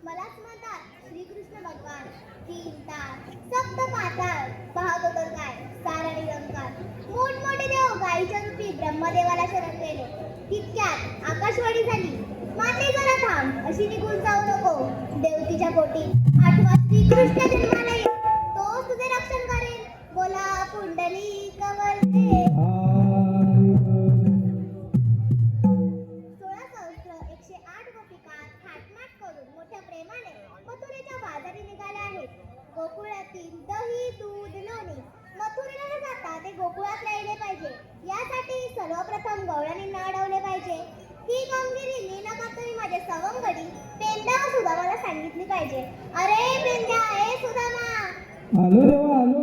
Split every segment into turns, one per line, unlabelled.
मलाच म्हणतात श्रीकृष्ण भगवान तीन तार सप्त पाताळ पाहतो तर काय सारा निरंकार मोठमोठे देव गायीच्या रूपी ब्रह्मदेवाला शरण गेले. तितक्यात आकाशवाणी झाली, माते जरा थांब, अशी निघून जाऊ नको. देव तिच्या पोटी आठवा श्रीकृष्ण जन्माला येईल, तोच तुझे रक्षण करेल. बोला पुंडलिक वरदे. 16,108 गोपिका थाटमाट करून मोठ्या प्रेमाने मथुरेच्या बाजारी निघाल्या आहेत. गोकुळातील दही दूध लोणी मथुरेला न जाता ते गोकुळात राहिले पाहिजे. यासाठी सर्वप्रथम गवळणींना अडवले पाहिजे. ही कामगिरी मी न करता माझे सवंगडी पेंड्या व सुदामाला सांगितली पाहिजे. अरे पेंड्या, ए सुदामा,
आलो देवा आलो.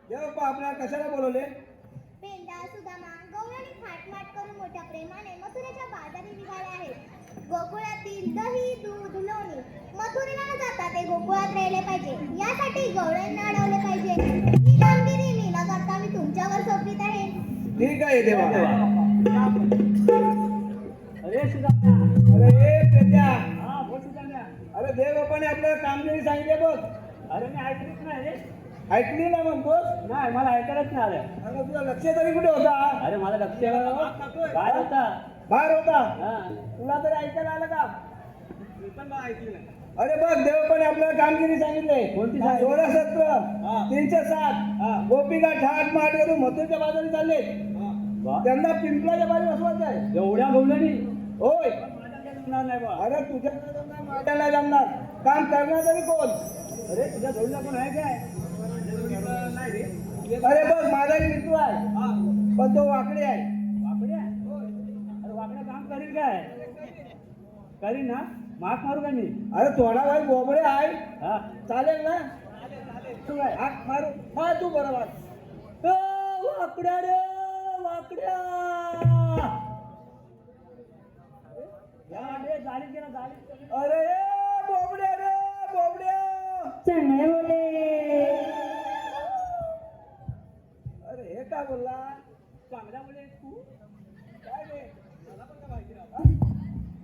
देव आपल्याला कशाला बोलवले?
पेंड्या सुदामा गवळणी थाटमाट करून मोठ्या प्रेमाने मथुरेच्या बाजारी निघाले आहेत. गोकुळातील दही दूध लोणी मथुरेला न जाता ते गोकुळात राहिले पाहिजे. यासाठी गवळणींना अडवले पाहिजे. ही कामगिरी मी न करता मी तुमच्यावर सोपवित आहे.
ठीक आहे देवा.
अरे सुदामा,
अरे पेंड्या,
हा बोल सुदामा.
अरे देव पण आपल्याला कामगिरी सांगितले बघ.
अरे मी ऐकलीच नाही रे.
ऐकली ना मग बोल.
नाही, मला ऐकायलाच नाही आलं.
अरे तुला लक्ष तरी कुठे होता?
अरे मला लक्ष काय होता.
बाहेर होता.
हा,
तुला तरी ऐकायला आलं का?
मी पण ऐकली नाही.
अरे बघ देव पण आपल्याला कामगिरी सांगितले.
कोणती सांगितली?
16 307 गोपिका ठाट माट करून मथुरेच्या बाजारी चालले.
वा,
त्यांना पिंपळाच्या बारी बसवायचं आहे.
एवढ्या गवळणी
होय.
नाही बा.
अरे तुझ्या माझ्या नाही जमणार. काम करणार तरी कोण?
अरे तुझ्या गवळीला कोण आहे काय? नाही रे.
अरे बघ माझा मित्र आहे, पण तो वाकडे आहे.
वाकड्या? अरे वाकड्या काम करील काय? करीन ना. माक मारू का मी?
अरे थोडा वेळ बोबडे आहे.
हा,
चालेल ना?
तू काय?
हाक मारू. हा तू बरोबर.
वाकड्या रे वाकड्या. झाली गेला झाली.
अरे बोबड्या रे बोबड्या.
चांगले बोले.
अरे हे काय बोलला?
चांगल्या मुले तू
काय रे? मला पण काय माहिती नाही.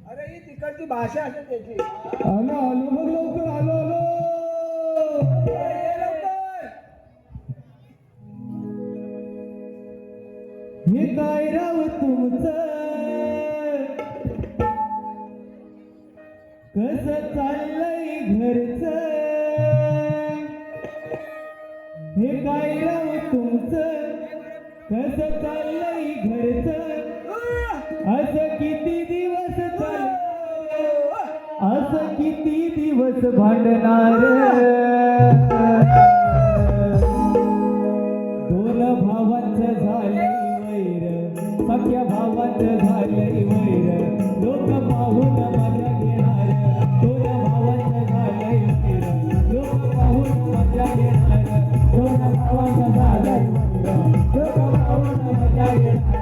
अरे ही तिकडची भाषा असेल त्याची. आलो आलो बघ लवकर आलो आलो. ये लवकर. हे काय राव तुमचं कसं चाललंय घरचं? हे काय राव तुमचं कसं चाललंय घरचं? असं किती दिवस असं किती दिवस भांडणार? दोन भावांचं झालंय वैर, सख्या भावांचं झालंय वैर, लोक पाहून मजा घेणार. दोन भावांचं झालंय वैर, लोक पाहून मजा घेणार. दोन भावांचं झालंय वैर, लोक पाहून मजा घेणार.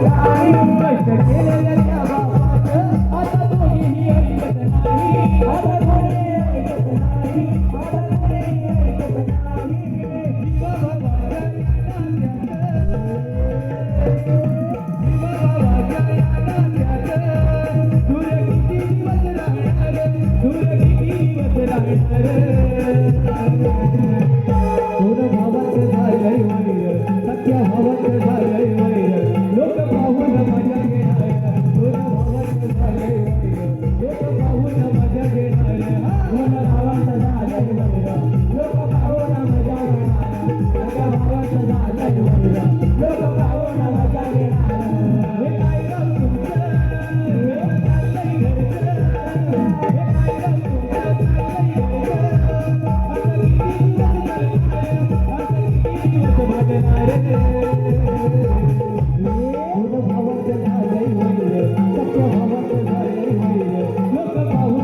कष्ट केलेल्या त्या बापाचं आता दोघीही ऐकत नाही. आता दोघीही ऐकत नाही. आता दोघीही ऐकत नाही. जीवाभावाच्या या नात्यात दूर किती दिवस राहणार, दूर किती दिवस राहणार. थोर भावाचं झालंय वैर, सख्या भावाचं झालंय वैर, लोक पाहून मजा घेणार. थोर भावाचं झालंय वैर, लोक पाहून मजा घेणार. थोर भावाचं झालंय वैर, लोक पाहून मजा घेणार. सख्या भावाचं झालंय वैर, लोक पाहून मजा घेणार. हे काय गं तुमचं, हे चाललंय घरचं, हे काय गं तुमचं चाललंय घरचं. आता किती दिवस चालणार, आता किती दिवस भागणार. थोर भावाचं झालंय वैर, सख्या भावाचं झालंय वैर, लोक पाहून मजा घेणार. थोर भावाचं झालंय वैर, लोक पाहून मजा घेणार. सख्या भावाचं झालंय वैर, लोक पाहून मजा घेणार. थोर भावाचं झालंय वैर, लोक पाहून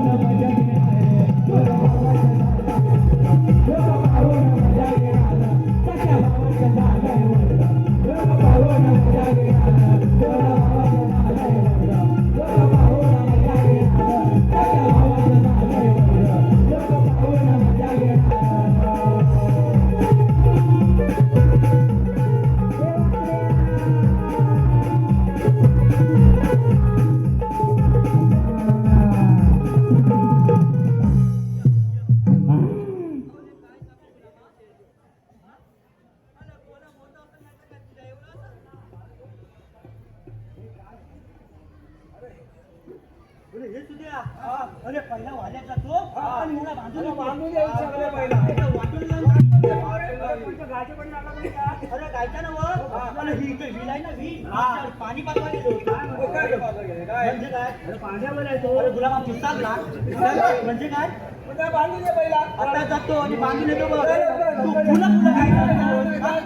मजा घेणार. सख्या भावाचं झालंय वैर, लोक पाहून मजा घेणार.
हे सुद्या अरे पहिला वाल्यात जातो आणि मला बांधून वाटून गायचे पण लागला म्हणजे का अरे गायच्या ना व ही विलाय ना ही पाणी पाजवा गेलो म्हणजे काय अरे पाण्यावर आहे तो. अरे तुला मग पुस्तक ना म्हणजे काय बांधून दे पहिला. आता जातो आणि बांधून येतो बघ तू पुन्हा पुन्हा काय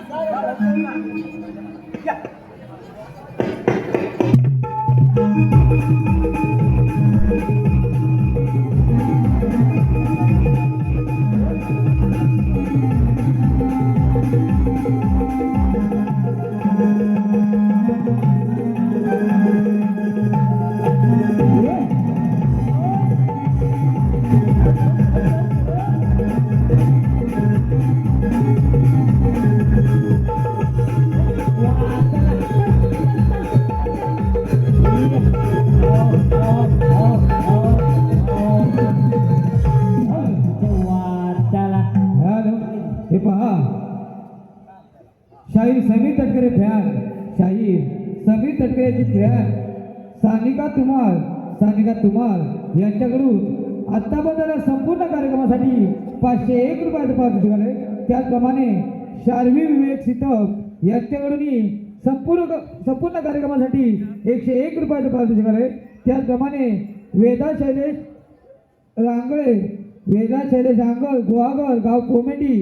हे पहा, शाहीर समीर तटकरे फॅन, शाहीर समीर तटकरेची फॅन सानिका तुमार यांच्याकडून आत्तापर्यंत संपूर्ण कार्यक्रमासाठी 501 रुपयाचं पारितोषिक आले. त्याचप्रमाणे शार्वी विवेक सीतप यांच्याकडून संपूर्ण कार्यक्रमासाठी 101 रुपयाचं पारितोषिक आले. त्याचप्रमाणे वेदा शैलेश रांगळ गुहागर गाव कोमेडी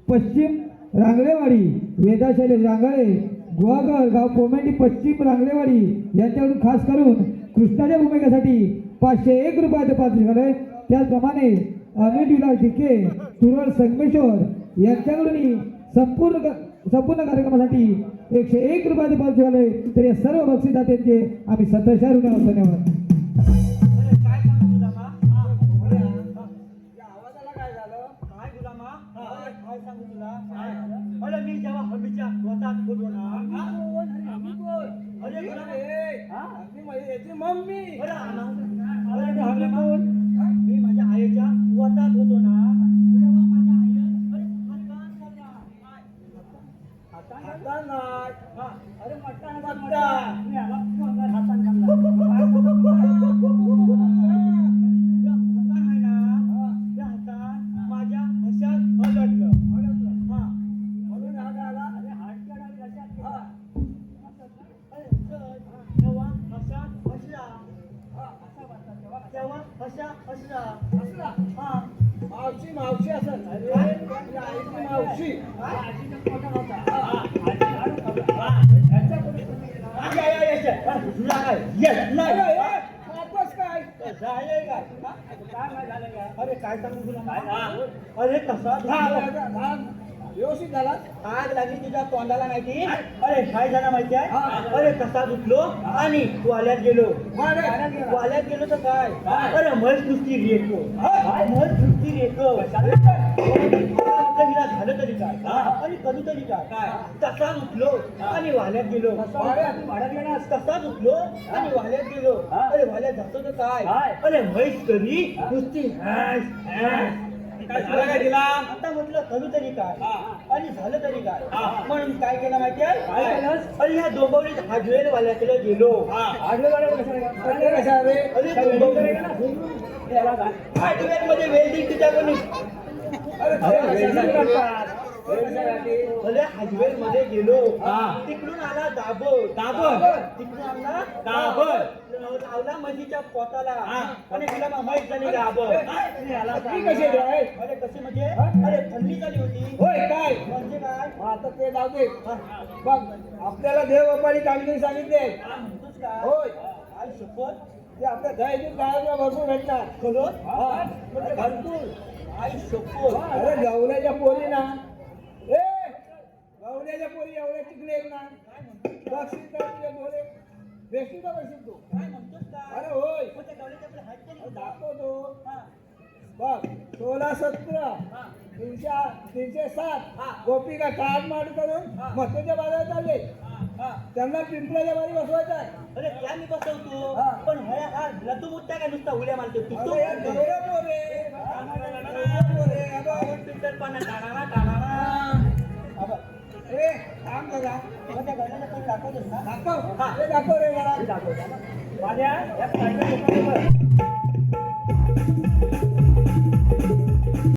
पश्चिम रांगळेवाडी, वेदा शैलेश रांगळे गुहागर गाव कोमेडी पश्चिम रांगळेवाडी यांच्याकडून खास करून कृष्णाच्या भूमिकेसाठी 501 रुपयाचं पारितोषिक आले. त्याचप्रमाणे अमित विलास डिके तुरळ संगमेश्वर यांच्याकडून संपूर्ण कार्यक्रमासाठी 101 रुपयाचं पारितोषिक आले. तर या सर्व बक्षीसदात्यांचे आम्ही 17,000 धन्यवाद. अरे मी जेव्हा हमीच्या स्वतःच होतो ना अरे मम्मी अरे मी माझ्या आईच्या स्वतःच होतो ना तेव्हा माझ्या आईने अरे माझ्या हशात अडकलं मावशी असं मावशी अरे काय सांगू तुला अरे कसा
व्यवस्थित झाला
आग लागली तुझ्या तोंडाला माहिती अरे काय झालं माहिती आहे अरे कसा उठलो आणि वाल्यात गेलो वाल्यात गेलो तर काय अरे म्हैस नुसती रेको म्हैस नुसती रेको हिला झालं तरी काय आणि करू तरी काय कसा उठलो आणि वाल्यात गेलो कसा उठलो आणि वाल्यात गेलो अरे वाल्यात जातो तर काय अरे म्हैस तरी नुसती आता म्हटलं करू तरी काय आणि झालं तरी काय म्हणून काय केलं माहिती आहे अरे ह्या डोंबवलीत हाजवेल वाल्याकडे गेलो हाजवेल मध्ये वेल्डिंग तुझ्या कोणी भले हाजवेल मध्ये गेलो तिकडून आला दाबर तिकडून आला दाबर लावला म्हशीच्या पोटाला आणि तिला माहित झाली दाबर अरे कशी म्हणजे अरे थंडी झाली होती
होय काय
म्हणजे काय
आता ते जाऊ दे बघ आपल्याला देवबापाने कामगिरी सांगितले
म्हणतोस काय
होय
काय शपथ
ते आपल्या दहीतून गायला भरपूर भेटतात
म्हणजे भरपूर आई शपथ
अरे गवल्याच्या पोरी ना ए गवल्याच्या पोरी एवढ्या चिकले आहेत ना बक्षीस तुझे बोले बेसू का बक्षीस तू
काय म्हणतोस काय
अरे होय
मग त्या गावल्याच्या आपल्या हात केली
दाखवतो बघ 16-17 307 गोपिका टाट माट करून मस्त्याच्या बाजारात चालले त्यांना पिंपळाच्या बारी बसवायचा आहे
अरे त्या मी बसवतो पण हया हा लतू मुद्दा काय नुसता उड्या मारतो तू
अरे या गवऱ्या पोरे, पोरे, अगं,
पिंटर पाना टाळाला टाळाला
ए, थांब जरा.
त्या गावल्याला कोण दाखवतोस ना
दाखव हे दाखव रे जरा
दाखव माझ्या या साईडला